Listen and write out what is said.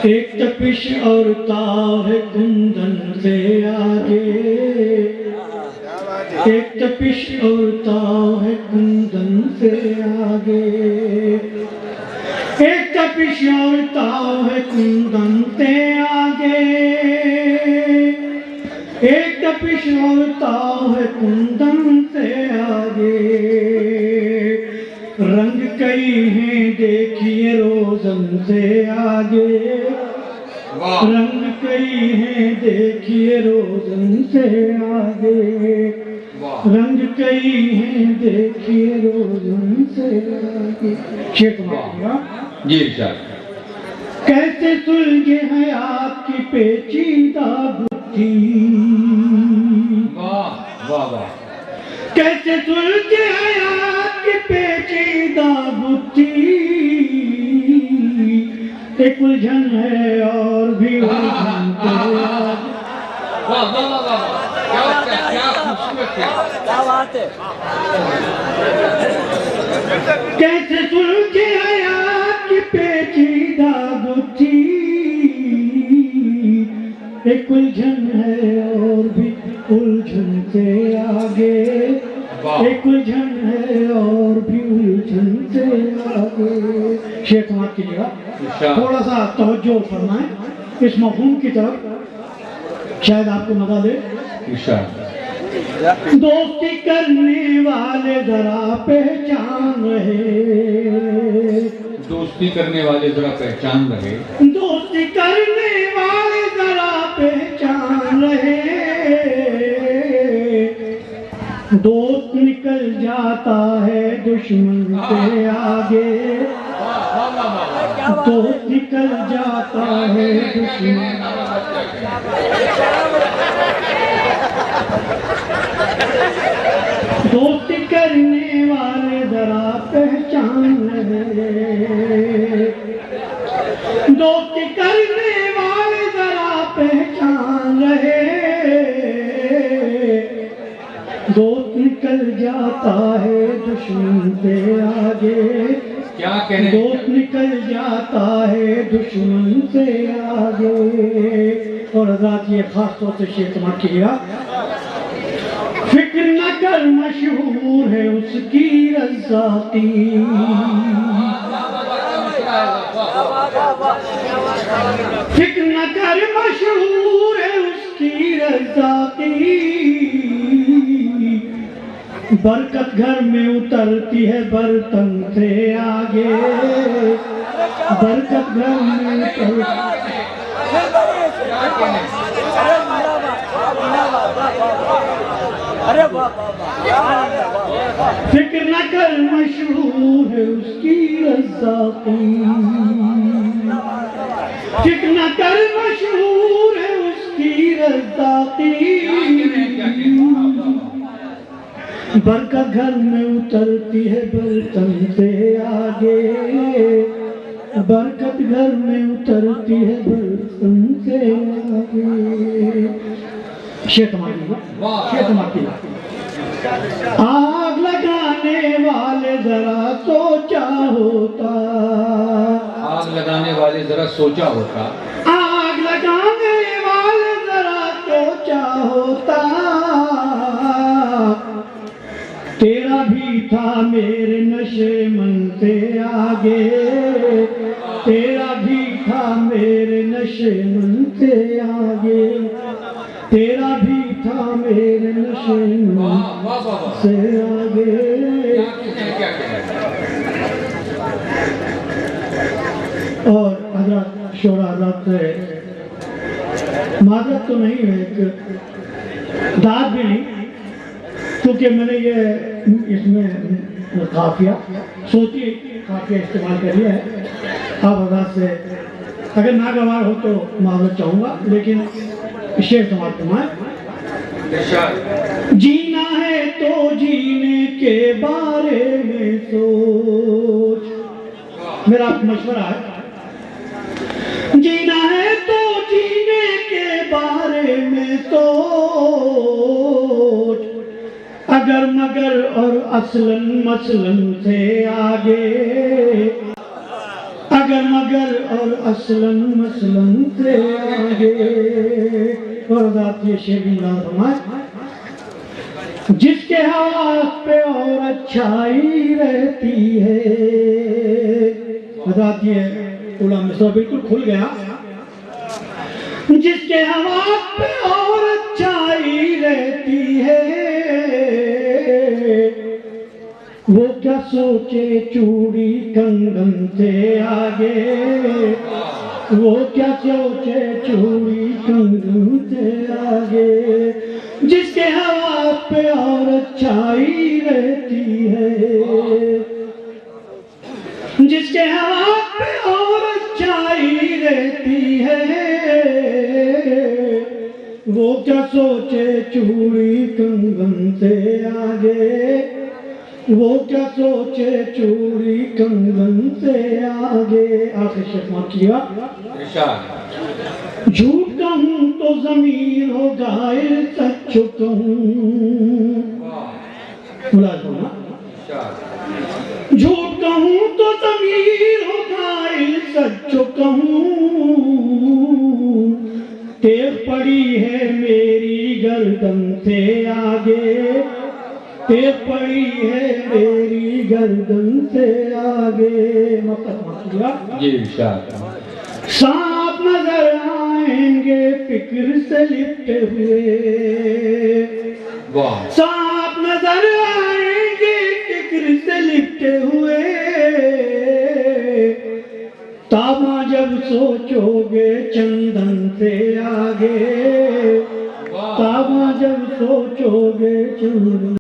एक तपिश और ताव है कुंदन से आगे, एक तपिश और ताव है कुंदन से आगे, एक तपिश और ताव है कुंदन से आगे, एक तपिश और ताव है कुंदन से आगे। रंग कई हैं देखिए रोजन से आगे, रंग कई हैं देखिए रोजन से आगे, रंग कई हैं देखिए रोजन से आगे। शेख जी सर। कैसे सुलझे है आपकी पेचीदा बुद्धि, वाह वाह वाह। कैसे सुलझे है आपकी पेचीदा बुद्धि, एक उलझन है और भी उलझन के आगे। वाह वाह वाह वाह, क्या खूबसूरत है, क्या बात है। कैसे सुलझे है आपकी पेचीदा बुद्धि, एक उलझन है और भी उलझन के आगे, एक उलझन है और भी उलझन से आगे। शेख मात कीजिएगा, थोड़ा सा तवज्जो फरमाएं इस मफहूम की तरफ, शायद आपको मजा दे। दोस्ती करने वाले जरा पहचान रहे, दोस्ती करने वाले जरा पहचान रहे, दोस्ती करने वाले जरा पहचान रहे, दोस्त निकल जाता है दुश्मन के आगे, दोस्त निकल जाता है दुश्मन। दोस्ती करने वाले जरा पहचान रहे, दोस्ती करने वाले जरा पहचान रहे, दोस्त निकल जाता है दुश्मन से आगे, क्या कहने, दोस्त निकल जाता है दुश्मन से आगे। और हज़रात ये खास तौर से शेख समाप्त किया, फिक्र न कर मशहूर है उसकी रज़ाती, फिक्र न कर मशहूर है उसकी रज़ाती, बरकत घर में उतरती है बर्तन से आगे, बरकत घर में उतरती। अरे वाह, फिक्र न कर मशहूर है उसकी रज़ाती, फिक्र न कर मशहूर है उसकी रज़ाती, बरकत घर में उतरती है बर्तन से आगे, बरकत घर में उतरती है बर्तन से आगे। शेख मारी, शेख मारी। आग लगाने वाले जरा सोचा होता, आग लगाने वाले जरा सोचा होता, आग लगाने वाले जरा सोचा होता, तेरा भी था मेरे नशे मन से आगे, तेरा भी था मेरे नशे मन से आगे, तेरा भी था मेरे नशे मन से आगे। और हज़रत शोरा हज़रत से माजरत तो नहीं है, एक दाद भी नहीं, क्योंकि मैंने ये इसमें काफिया सोची काफिया इस्तेमाल कर लिया है। आप हज़रत से अगर नागवार हो तो माजरत चाहूँगा, लेकिन शेर समाज फरमाए, जीना है तो जीने के बारे में सोच, मेरा मशवरा है, जीना है तो जीने के बारे में सोच, अगर मगर और असलन मसलन से आगे, अगर मगर और असलन मसलन से आगे। और रात ये शेर भी ना फरमाए, जिसके हाथ पे और अच्छाई रहती है। रात ये उड़ा मिसरा बिल्कुल खुल गया। जिसके हाथ पे और अच्छाई रहती है, वो क्या सोचे चूड़ी कंगन से आगे। वो क्या सोचे चूड़ी कंगन से आगे। जिसके हाथ पे और अच्छाई रहती है, जिसके हाथ पे और अच्छाई रहती है, वो क्या सोचे चूड़ी कंगन से आगे। वो क्या सोचे चूड़ी कंगन से आगे। आखिर शेर किया, झूठ कहूं तो जमीन हो घायल, सच कहूं झूठ कहूं तो जमीन हो घायल, सच कहूं तेज पड़ी है मेरी गर्दन से आगे। तेज पड़ी है मेरी गर्दन से आगे। जी सांप नजर आएंगे फिक्र से लिपटे हुए। सांप नजर आएंगे फिक्र से लिपटे हुए। ताबा जब सोचोगे चंदन से आगे। ताबा जब सोचोगे चंदन